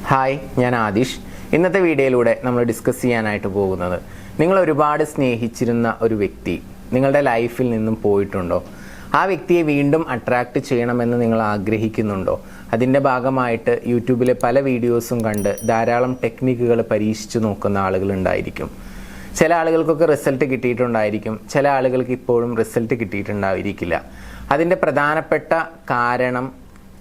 Hi, ഞാൻ ആദിഷ്. ഇന്നത്തെ വീഡിയോയിലൂടെ നമ്മൾ ഡിസ്കസ് ചെയ്യാനായിട്ട് പോകുന്നത്, നിങ്ങൾ ഒരുപാട് സ്നേഹിച്ചിരുന്ന ഒരു വ്യക്തി നിങ്ങളുടെ ലൈഫിൽ നിന്നും പോയിട്ടുണ്ടോ? ആ വ്യക്തിയെ വീണ്ടും അട്രാക്റ്റ് ചെയ്യണമെന്ന് നിങ്ങൾ ആഗ്രഹിക്കുന്നുണ്ടോ? അതിൻ്റെ ഭാഗമായിട്ട് യൂട്യൂബിലെ പല വീഡിയോസും കണ്ട് ധാരാളം ടെക്നിക്കുകൾ പരീക്ഷിച്ചു നോക്കുന്ന ആളുകളുണ്ടായിരിക്കും. ചില ആളുകൾക്കൊക്കെ റിസൾട്ട് കിട്ടിയിട്ടുണ്ടായിരിക്കും, ചില ആളുകൾക്ക് ഇപ്പോഴും റിസൾട്ട് കിട്ടിയിട്ടുണ്ടായിരിക്കില്ല. അതിൻ്റെ പ്രധാനപ്പെട്ട കാരണം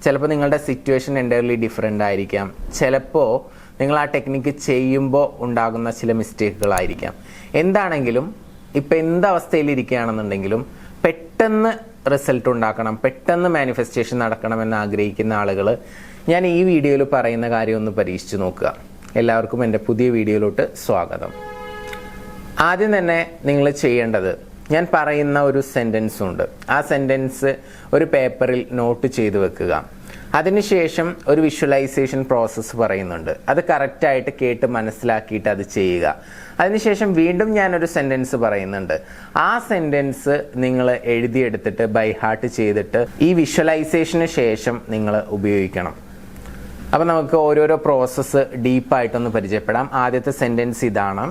ചിലപ്പോൾ നിങ്ങളുടെ സിറ്റുവേഷൻ എൻ്റയർലി ഡിഫറെൻ്റ് ആയിരിക്കാം. ചിലപ്പോൾ നിങ്ങൾ ആ ടെക്നിക്ക് ചെയ്യുമ്പോൾ ഉണ്ടാകുന്ന ചില മിസ്റ്റേക്കുകളായിരിക്കാം. എന്താണെങ്കിലും ഇപ്പം എന്തവസ്ഥയിലിരിക്കുകയാണെന്നുണ്ടെങ്കിലും പെട്ടെന്ന് റിസൾട്ട് ഉണ്ടാക്കണം, പെട്ടെന്ന് മാനിഫെസ്റ്റേഷൻ നടക്കണമെന്ന് ആഗ്രഹിക്കുന്ന ആളുകൾ ഞാൻ ഈ വീഡിയോയിൽ പറയുന്ന കാര്യം ഒന്ന് പരീക്ഷിച്ച് നോക്കുക. എല്ലാവർക്കും എൻ്റെ പുതിയ വീഡിയോയിലോട്ട് സ്വാഗതം. ആദ്യം തന്നെ നിങ്ങൾ ചെയ്യേണ്ടത്, ഞാൻ പറയുന്ന ഒരു സെൻറ്റൻസ് ഉണ്ട്, ആ സെൻറ്റൻസ് ഒരു പേപ്പറിൽ നോട്ട് ചെയ്ത് വെക്കുക. അതിനുശേഷം ഒരു വിഷ്വലൈസേഷൻ പ്രോസസ്സ് പറയുന്നുണ്ട്, അത് കറക്റ്റായിട്ട് കേട്ട് മനസ്സിലാക്കിയിട്ട് അത് ചെയ്യുക. അതിനുശേഷം വീണ്ടും ഞാനൊരു സെൻറ്റൻസ് പറയുന്നുണ്ട്, ആ സെൻറ്റൻസ് നിങ്ങൾ എഴുതിയെടുത്തിട്ട് ബൈ ഹാർട്ട് ചെയ്തിട്ട് ഈ വിഷ്വലൈസേഷന് ശേഷം നിങ്ങൾ ഉപയോഗിക്കണം. അപ്പം നമുക്ക് ഓരോരോ പ്രോസസ്സ് ഡീപ്പായിട്ടൊന്ന് പരിചയപ്പെടാം. ആദ്യത്തെ സെൻറ്റൻസ് ഇതാണ്: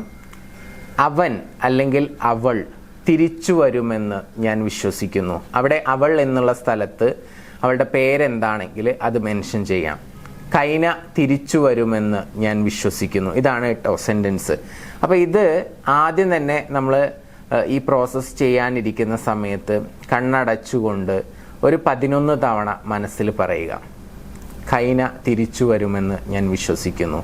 അവൻ അല്ലെങ്കിൽ അവൾ തിരിച്ചു വരുമെന്ന് ഞാൻ വിശ്വസിക്കുന്നു. അവിടെ അവൾ എന്നുള്ള സ്ഥലത്ത് അവളുടെ പേരെന്താണെങ്കിൽ അത് മെൻഷൻ ചെയ്യാം. കൈന തിരിച്ചു വരുമെന്ന് ഞാൻ വിശ്വസിക്കുന്നു. ഇതാണ് കേട്ടോ സെൻറ്റൻസ്. അപ്പോൾ ഇത് ആദ്യം തന്നെ നമ്മൾ ഈ പ്രോസസ്സ് ചെയ്യാനിരിക്കുന്ന സമയത്ത് കണ്ണടച്ചുകൊണ്ട് ഒരു 11 തവണ മനസ്സിൽ പറയുക. കൈന തിരിച്ചു വരുമെന്ന് ഞാൻ വിശ്വസിക്കുന്നു,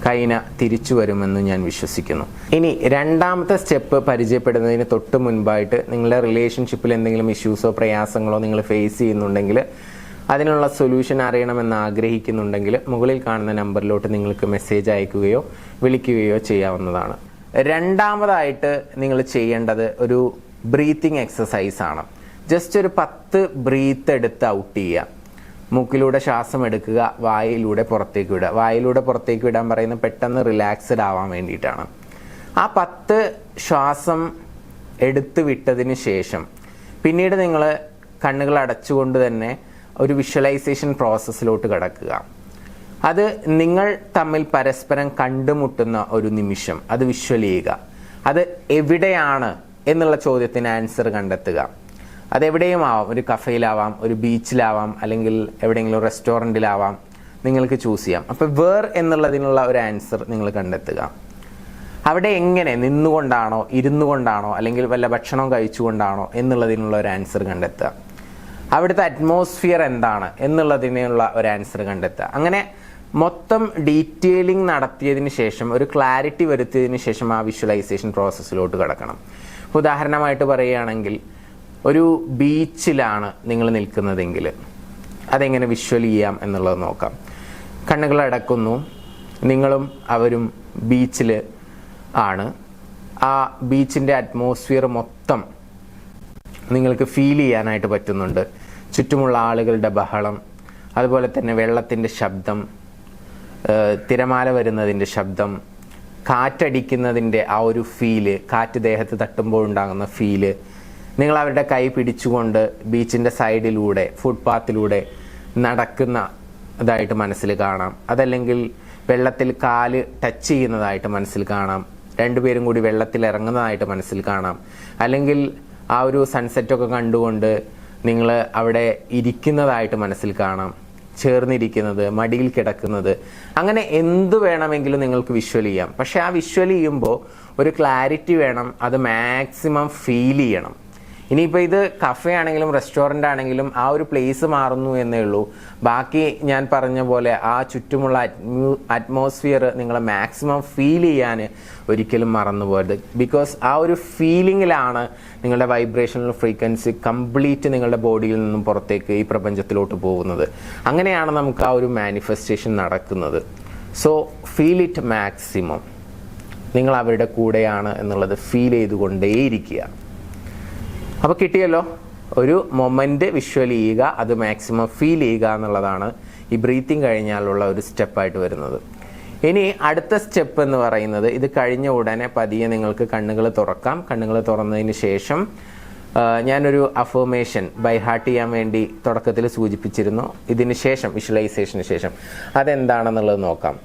കൈന തിരിച്ചു വരുമെന്ന് ഞാൻ വിശ്വസിക്കുന്നു. ഇനി രണ്ടാമത്തെ സ്റ്റെപ്പ് പരിചയപ്പെടുന്നതിന് തൊട്ട് മുൻപായിട്ട് നിങ്ങളുടെ റിലേഷൻഷിപ്പിൽ എന്തെങ്കിലും ഇഷ്യൂസോ പ്രയാസങ്ങളോ നിങ്ങൾ ഫേസ് ചെയ്യുന്നുണ്ടെങ്കിൽ, അതിനുള്ള സൊല്യൂഷൻ അറിയണമെന്ന് ആഗ്രഹിക്കുന്നുണ്ടെങ്കിൽ മുകളിൽ കാണുന്ന നമ്പറിലോട്ട് നിങ്ങൾക്ക് മെസ്സേജ് അയക്കുകയോ വിളിക്കുകയോ ചെയ്യാവുന്നതാണ്. രണ്ടാമതായിട്ട് നിങ്ങൾ ചെയ്യേണ്ടത് ഒരു ബ്രീത്തിങ് എക്സസൈസ് ആണ്. ജസ്റ്റ് ഒരു 10 ബ്രീത്ത് എടുത്ത് ഔട്ട് ചെയ്യുക. മൂക്കിലൂടെ ശ്വാസം എടുക്കുക, വായിലൂടെ പുറത്തേക്ക് വിടുക. വായിലൂടെ പുറത്തേക്ക് വിടാൻ പറയുന്നത് പെട്ടെന്ന് റിലാക്സ്ഡ് ആവാൻ വേണ്ടിയിട്ടാണ്. ആ 10 ശ്വാസം എടുത്ത് വിട്ടതിന് ശേഷം പിന്നീട് നിങ്ങൾ കണ്ണുകൾ അടച്ചുകൊണ്ട് തന്നെ ഒരു വിഷ്വലൈസേഷൻ പ്രോസസ്സിലോട്ട് കടക്കുക. അത് നിങ്ങൾ തമ്മിൽ പരസ്പരം കണ്ടുമുട്ടുന്ന ഒരു നിമിഷം അത് വിഷ്വൽ ചെയ്യുക. അത് എവിടെയാണ് എന്നുള്ള ചോദ്യത്തിന് ആൻസർ കണ്ടെത്തുക. അതെവിടെയും ആവാം, ഒരു കഫേയിലാവാം, ഒരു ബീച്ചിലാവാം, അല്ലെങ്കിൽ എവിടെയെങ്കിലും റെസ്റ്റോറൻറ്റിലാവാം, നിങ്ങൾക്ക് ചൂസ് ചെയ്യാം. അപ്പോൾ വേർ എന്നുള്ളതിനുള്ള ഒരു ആൻസർ നിങ്ങൾ കണ്ടെത്തുക. അവിടെ എങ്ങനെ, നിന്നുകൊണ്ടാണോ ഇരുന്നു കൊണ്ടാണോ അല്ലെങ്കിൽ വല്ല ഭക്ഷണം കഴിച്ചുകൊണ്ടാണോ എന്നുള്ളതിനുള്ള ഒരു ആൻസർ കണ്ടെത്തുക. അവിടുത്തെ അറ്റ്മോസ്ഫിയർ എന്താണ് എന്നുള്ളതിനുള്ള ഒരു ആൻസർ കണ്ടെത്തുക. അങ്ങനെ മൊത്തം ഡീറ്റെയിലിംഗ് നടത്തിയതിന് ശേഷം, ഒരു ക്ലാരിറ്റി വരുത്തിയതിന് ശേഷം ആ വിഷ്വലൈസേഷൻ പ്രോസസ്സിലോട്ട് കിടക്കണം. ഉദാഹരണമായിട്ട് പറയുകയാണെങ്കിൽ, ഒരു ബീച്ചിലാണ് നിങ്ങൾ നിൽക്കുന്നതെങ്കിൽ അതെങ്ങനെ വിഷ്വൽ ചെയ്യാം എന്നുള്ളത് നോക്കാം. കണ്ണുകൾ അടക്കുന്നു, നിങ്ങളും അവരും ബീച്ചിൽ ആണ്. ആ ബീച്ചിൻ്റെ അറ്റ്മോസ്ഫിയർ മൊത്തം നിങ്ങൾക്ക് ഫീൽ ചെയ്യാനായിട്ട് പറ്റുന്നുണ്ട്. ചുറ്റുമുള്ള ആളുകളുടെ ബഹളം, അതുപോലെ തന്നെ വെള്ളത്തിൻ്റെ ശബ്ദം, തിരമാല വരുന്നതിൻ്റെ ശബ്ദം, കാറ്റടിക്കുന്നതിൻ്റെ ആ ഒരു ഫീല്, കാറ്റ് ദേഹത്ത് തട്ടുമ്പോൾ ഉണ്ടാകുന്ന ഫീല്, നിങ്ങൾ അവരുടെ കൈ പിടിച്ചുകൊണ്ട് ബീച്ചിൻ്റെ സൈഡിലൂടെ ഫുട്പാത്തിലൂടെ നടക്കുന്ന ഇതായിട്ട് മനസ്സിൽ കാണാം. അതല്ലെങ്കിൽ വെള്ളത്തിൽ കാല് ടച്ച് ചെയ്യുന്നതായിട്ട് മനസ്സിൽ കാണാം. രണ്ടുപേരും കൂടി വെള്ളത്തിൽ ഇറങ്ങുന്നതായിട്ട് മനസ്സിൽ കാണാം. അല്ലെങ്കിൽ ആ ഒരു സൺസെറ്റൊക്കെ കണ്ടുകൊണ്ട് നിങ്ങൾ അവിടെ ഇരിക്കുന്നതായിട്ട് മനസ്സിൽ കാണാം. ചേർന്നിരിക്കുന്നത്, മടിയിൽ കിടക്കുന്നത്, അങ്ങനെ എന്ത് വേണമെങ്കിലും നിങ്ങൾക്ക് വിഷ്വൽ ചെയ്യാം. പക്ഷെ ആ വിഷ്വൽ ചെയ്യുമ്പോൾ ഒരു ക്ലാരിറ്റി വേണം, അത് മാക്സിമം ഫീൽ ചെയ്യണം. ഇനിയിപ്പോൾ ഇത് കഫേ ആണെങ്കിലും റെസ്റ്റോറൻ്റ് ആണെങ്കിലും ആ ഒരു പ്ലേസ് മാറുന്നു എന്നേ ഉള്ളൂ. ബാക്കി ഞാൻ പറഞ്ഞ പോലെ ആ ചുറ്റുമുള്ള അറ്റ്മോസ്ഫിയർ നിങ്ങൾ മാക്സിമം ഫീൽ ചെയ്യാൻ ഒരിക്കലും മറന്നു പോകരുത്. ബിക്കോസ് ആ ഒരു ഫീലിങ്ങിലാണ് നിങ്ങളുടെ വൈബ്രേഷണൽ ഫ്രീക്വൻസി കംപ്ലീറ്റ് നിങ്ങളുടെ ബോഡിയിൽ നിന്നും പുറത്തേക്ക് ഈ പ്രപഞ്ചത്തിലോട്ട് പോകുന്നത്. അങ്ങനെയാണ് നമുക്ക് ആ ഒരു മാനിഫെസ്റ്റേഷൻ നടക്കുന്നത്. So feel it maximum. നിങ്ങൾ അവരുടെ കൂടെയാണ് എന്നുള്ളത് ഫീൽ ചെയ്തുകൊണ്ടേയിരിക്കുക. അപ്പോൾ കിട്ടിയല്ലോ, ഒരു മൊമെൻ്റ് വിഷ്വൽ ചെയ്യുക, അത് മാക്സിമം ഫീൽ ചെയ്യുക എന്നുള്ളതാണ് ഈ ബ്രീത്തിങ് കഴിഞ്ഞാലുള്ള ഒരു സ്റ്റെപ്പായിട്ട് വരുന്നത്. ഇനി അടുത്ത സ്റ്റെപ്പ് എന്ന് പറയുന്നത്, ഇത് കഴിഞ്ഞ ഉടനെ പതിയെ നിങ്ങൾക്ക് കണ്ണുകൾ തുറക്കാം. കണ്ണുകൾ തുറന്നതിന് ശേഷം ഞാനൊരു അഫർമേഷൻ ബൈ ഹാർട്ട് ചെയ്യാൻ വേണ്ടി തുടക്കത്തിൽ സൂചിപ്പിച്ചിരുന്നു. ഇതിന് ശേഷം വിഷ്വലൈസേഷന് ശേഷം അതെന്താണെന്നുള്ളത് നോക്കാം.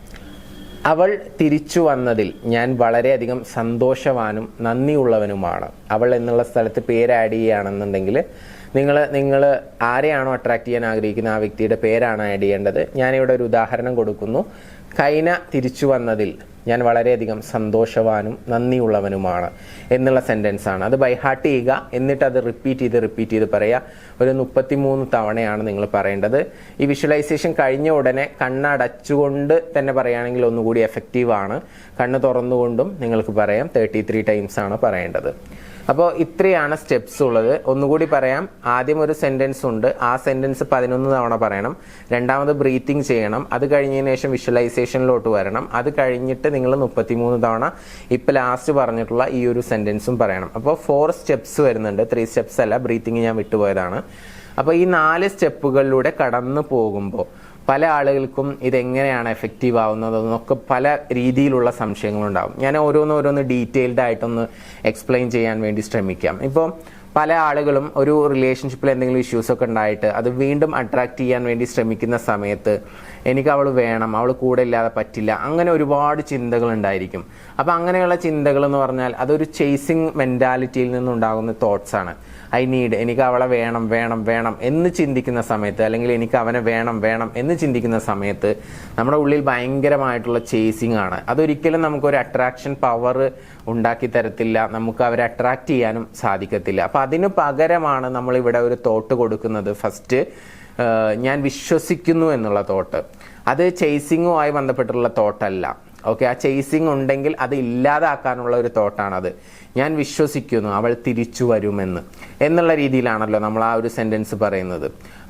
അവൾ തിരിച്ചു വന്നതിൽ ഞാൻ വളരെയധികം സന്തോഷവാനും നന്ദിയുള്ളവനുമാണ്. അവൾ എന്നുള്ള സ്ഥലത്ത് പേര് ആഡ് ചെയ്യുകയാണെന്നുണ്ടെങ്കിൽ നിങ്ങൾ ആരെയാണോ അട്രാക്ട് ചെയ്യാൻ ആഗ്രഹിക്കുന്ന ആ വ്യക്തിയുടെ പേരാണ് ആഡ് ചെയ്യേണ്ടത്. ഞാനിവിടെ ഒരു ഉദാഹരണം കൊടുക്കുന്നു. കൈന തിരിച്ചു വന്നതിൽ ഞാൻ വളരെയധികം സന്തോഷവാനും നന്ദിയുള്ളവനുമാണ് എന്നുള്ള സെൻറ്റൻസ് ആണ്. അത് ബൈഹാർട്ട് ചെയ്യുക, എന്നിട്ട് അത് റിപ്പീറ്റ് ചെയ്ത് പറയുക. ഒരു 33 തവണയാണ് നിങ്ങൾ പറയേണ്ടത്. ഈ വിഷ്വലൈസേഷൻ കഴിഞ്ഞ ഉടനെ കണ്ണടച്ചുകൊണ്ട് തന്നെ പറയുകയാണെങ്കിൽ ഒന്നുകൂടി എഫക്റ്റീവാണ്. കണ്ണ് തുറന്നുകൊണ്ടും നിങ്ങൾക്ക് പറയാം. 33 ടൈംസ് ആണ് പറയേണ്ടത്. അപ്പോൾ ഇത്രയാണ് സ്റ്റെപ്സ് ഉള്ളത്. ഒന്നുകൂടി പറയാം. ആദ്യം ഒരു സെൻറ്റൻസ് ഉണ്ട്, ആ സെൻറ്റൻസ് 11 തവണ പറയണം. രണ്ടാമത് ബ്രീത്തിങ് ചെയ്യണം. അത് കഴിഞ്ഞതിന് ശേഷം വിഷ്വലൈസേഷനിലോട്ട് വരണം. അത് കഴിഞ്ഞിട്ട് നിങ്ങൾ 33 തവണ ഇപ്പം ലാസ്റ്റ് പറഞ്ഞിട്ടുള്ള ഈ ഒരു സെൻറ്റൻസും പറയണം. അപ്പോൾ 4 സ്റ്റെപ്സ് വരുന്നുണ്ട്, 3 സ്റ്റെപ്സ് അല്ല. ബ്രീത്തിങ് ഞാൻ വിട്ടുപോയതാണ്. അപ്പോൾ ഈ 4 സ്റ്റെപ്പുകളിലൂടെ കടന്നു പോകുമ്പോൾ പല ആളുകൾക്കും ഇതെങ്ങനെയാണ് എഫക്റ്റീവ് ആവുന്നതെന്നൊക്കെ പല രീതിയിലുള്ള സംശയങ്ങളുണ്ടാകും. ഞാൻ ഓരോന്ന് ഡീറ്റെയിൽഡ് ആയിട്ടൊന്ന് എക്സ്പ്ലെയിൻ ചെയ്യാൻ വേണ്ടി ശ്രമിക്കാം. ഇപ്പോൾ പല ആളുകളും ഒരു റിലേഷൻഷിപ്പിൽ എന്തെങ്കിലും ഇഷ്യൂസൊക്കെ ഉണ്ടായിട്ട് അത് വീണ്ടും അട്രാക്ട് ചെയ്യാൻ വേണ്ടി ശ്രമിക്കുന്ന സമയത്ത് എനിക്ക് അവൾ വേണം, അവൾ കൂടെ ഇല്ലാതെ പറ്റില്ല, അങ്ങനെ ഒരുപാട് ചിന്തകൾ ഉണ്ടായിരിക്കും. അപ്പം അങ്ങനെയുള്ള ചിന്തകൾ എന്ന് പറഞ്ഞാൽ അതൊരു ചേസിങ് മെൻറ്റാലിറ്റിയിൽ നിന്നുണ്ടാകുന്ന തോട്ട്സാണ്. ഐ നീഡ്, എനിക്ക് അവളെ വേണം വേണം വേണം എന്ന് ചിന്തിക്കുന്ന സമയത്ത്, അല്ലെങ്കിൽ എനിക്ക് അവനെ വേണം വേണം എന്ന് ചിന്തിക്കുന്ന സമയത്ത് നമ്മുടെ ഉള്ളിൽ ഭയങ്കരമായിട്ടുള്ള ചേസിങ് ആണ്. അതൊരിക്കലും നമുക്കൊരു അട്രാക്ഷൻ പവർ ഉണ്ടാക്കി തരത്തില്ല, നമുക്ക് അവരെ അട്രാക്ട് ചെയ്യാനും സാധിക്കത്തില്ല. അപ്പം അതിന് പകരമാണ് നമ്മളിവിടെ ഒരു തോട്ട് കൊടുക്കുന്നത്. ഫസ്റ്റ് ഞാൻ വിശ്വസിക്കുന്നു എന്നുള്ള തോട്ട്. അത് ചേസിങ്ങുമായി ബന്ധപ്പെട്ടുള്ള തോട്ടല്ല. ഓക്കെ, ആ ചേസിങ് ഉണ്ടെങ്കിൽ അത് ഇല്ലാതാക്കാനുള്ള ഒരു തോട്ടാണത്. ഞാൻ വിശ്വസിക്കുന്നു അവൾ തിരിച്ചു വരുമെന്ന് എന്നുള്ള രീതിയിലാണല്ലോ നമ്മൾ ആ ഒരു സെൻറ്റൻസ് പറയുന്നത്.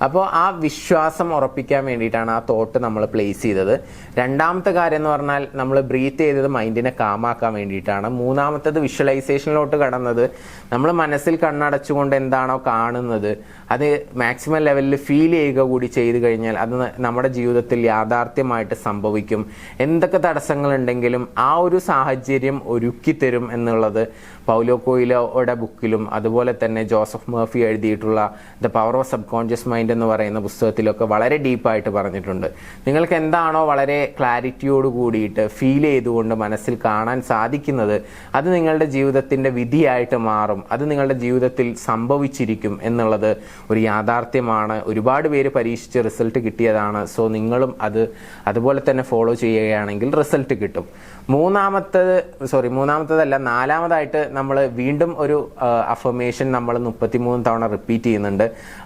അപ്പോൾ ആ വിശ്വാസം ഉറപ്പിക്കാൻ വേണ്ടിയിട്ടാണ് ആ തോട്ട് നമ്മൾ പ്ലേസ് ചെയ്തത്. രണ്ടാമത്തെ കാര്യം എന്ന് പറഞ്ഞാൽ നമ്മൾ ബ്രീത്ത് ചെയ്തത് മൈൻഡിനെ കാമാക്കാൻ വേണ്ടിയിട്ടാണ്. മൂന്നാമത്തേത് വിഷ്വലൈസേഷനിലോട്ട് കടന്നത് നമ്മൾ മനസ്സിൽ കണ്ണടച്ചുകൊണ്ട് എന്താണോ കാണുന്നത് അത് മാക്സിമം ലെവലിൽ ഫീൽ ചെയ്യുക കൂടി ചെയ്തു കഴിഞ്ഞാൽ അത് നമ്മുടെ ജീവിതത്തിൽ യാഥാർത്ഥ്യമായിട്ട് സംഭവിക്കും. എന്തൊക്കെ തടസ്സങ്ങളുണ്ടെങ്കിലും ആ ഒരു സാഹചര്യം ഒരുക്കി തരും എന്നുള്ളത് പൗലോ കൊയ്ലോയുടെ ബുക്കിലും അതുപോലെ തന്നെ ജോസഫ് മർഫി എഴുതിയിട്ടുള്ള the power of sub conscious mind എന്ന് പറയുന്ന പുസ്തകത്തിലൊക്കെ വളരെ ഡീപ്പായിട്ട് പറഞ്ഞിട്ടുണ്ട്. നിങ്ങൾക്ക് എന്താണോ വളരെ ക്ലാരിറ്റിയോട് കൂടിയിട്ട് ഫീൽ ചെയ്തുകൊണ്ട് മനസ്സിൽ കാണാൻ സാധിക്കുന്നത് അത് നിങ്ങളുടെ ജീവിതത്തിൻ്റെ വിധിയായിട്ട് മാറും, അത് നിങ്ങളുടെ ജീവിതത്തിൽ സംഭവിച്ചിരിക്കും എന്നുള്ളത് ഒരു യാഥാർത്ഥ്യമാണ്. ഒരുപാട് പേര് പരീക്ഷിച്ച് റിസൾട്ട് കിട്ടിയതാണ്. സോ നിങ്ങളും അതുപോലെ തന്നെ ഫോളോ ചെയ്യുകയാണെങ്കിൽ റിസൾട്ട് കിട്ടും. നാലാമതായിട്ട് നമ്മൾ വീണ്ടും ഒരു അഫർമേഷൻ നമ്മൾ 33 തവണ റിപ്പീറ്റ് ചെയ്യുന്നുണ്ട്.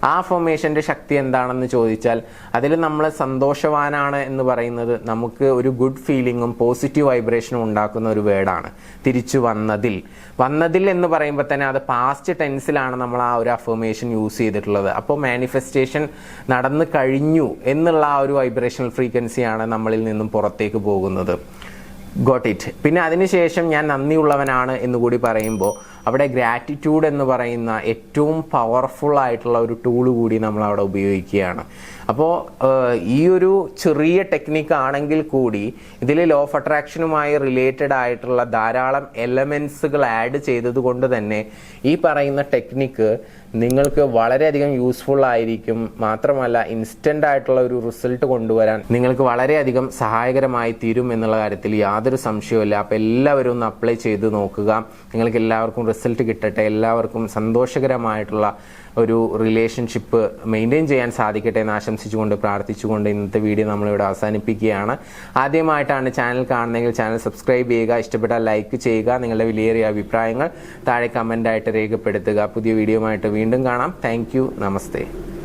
ആ അഫർമേഷൻ്റെ ശക്തി എന്താണെന്ന് ചോദിച്ചാൽ അതിൽ നമ്മൾ സന്തോഷവാനാണ് എന്ന് പറയുന്നത് നമുക്ക് ഒരു ഗുഡ് ഫീലിങ്ങും പോസിറ്റീവ് വൈബ്രേഷനും ഉണ്ടാക്കുന്ന ഒരു വേർഡാണ്. തിരിച്ചു വന്നതിൽ എന്ന് പറയുമ്പോൾ തന്നെ അത് പാസ്റ്റ് ടെൻസിലാണ് നമ്മൾ ആ ഒരു അഫർമേഷൻ യൂസ് ചെയ്തിട്ടുള്ളത്. അപ്പോൾ മാനിഫെസ്റ്റേഷൻ നടന്നു കഴിഞ്ഞു എന്നുള്ള ആ ഒരു വൈബ്രേഷണൽ ഫ്രീക്വൻസിയാണ് നമ്മളിൽ നിന്നും പുറത്തേക്ക് പോകുന്നത്. Got it. പിന്നെ അതിനുശേഷം ഞാൻ നന്ദിയുള്ളവനാണ് എന്നുകൂടി പറയുമ്പോൾ അവിടെ ഗ്രാറ്റിറ്റ്യൂഡ് എന്ന് പറയുന്ന ഏറ്റവും പവർഫുൾ ആയിട്ടുള്ള ഒരു ടൂള് കൂടി നമ്മൾ അവിടെ ഉപയോഗിക്കുകയാണ്. അപ്പോൾ ഈ ഒരു ചെറിയ ടെക്നിക്ക് ആണെങ്കിൽ കൂടി ഇതിൽ ലോ ഓഫ് അട്രാക്ഷനുമായി റിലേറ്റഡ് ആയിട്ടുള്ള ധാരാളം എലമെൻസുകൾ ആഡ് ചെയ്തത് കൊണ്ട് തന്നെ ഈ പറയുന്ന ടെക്നിക്ക് നിങ്ങൾക്ക് വളരെയധികം യൂസ്ഫുൾ ആയിരിക്കും. മാത്രമല്ല ഇൻസ്റ്റൻ്റ് ആയിട്ടുള്ള ഒരു റിസൾട്ട് കൊണ്ടുവരാൻ നിങ്ങൾക്ക് വളരെയധികം സഹായകരമായി തീരും എന്നുള്ള കാര്യത്തിൽ യാതൊരു സംശയവുമില്ല. അപ്പോൾ എല്ലാവരും ഒന്ന് അപ്ലൈ ചെയ്ത് നോക്കുക. നിങ്ങൾക്ക് എല്ലാവർക്കും റിസൾട്ട് കിട്ടട്ടെ. എല്ലാവർക്കും സന്തോഷകരമായിട്ടുള്ള ഒരു റിലേഷൻഷിപ്പ് മെയിൻറ്റെയിൻ ചെയ്യാൻ സാധിക്കട്ടെ എന്ന് ആശംസിച്ചുകൊണ്ട് പ്രാർത്ഥിച്ചുകൊണ്ട് ഇന്നത്തെ വീഡിയോ നമ്മളിവിടെ അവസാനിപ്പിക്കുകയാണ്. ആദ്യമായിട്ടാണ് ചാനൽ കാണുന്നതെങ്കിൽ ചാനൽ സബ്സ്ക്രൈബ് ചെയ്യുക, ഇഷ്ടപ്പെട്ടാൽ ലൈക്ക് ചെയ്യുക, നിങ്ങളുടെ വിലയേറിയ അഭിപ്രായങ്ങൾ താഴെ കമൻ്റായിട്ട് രേഖപ്പെടുത്തുക. പുതിയ വീഡിയോയുമായിട്ട് വീണ്ടും കാണാം. Thank you. നമസ്തേ.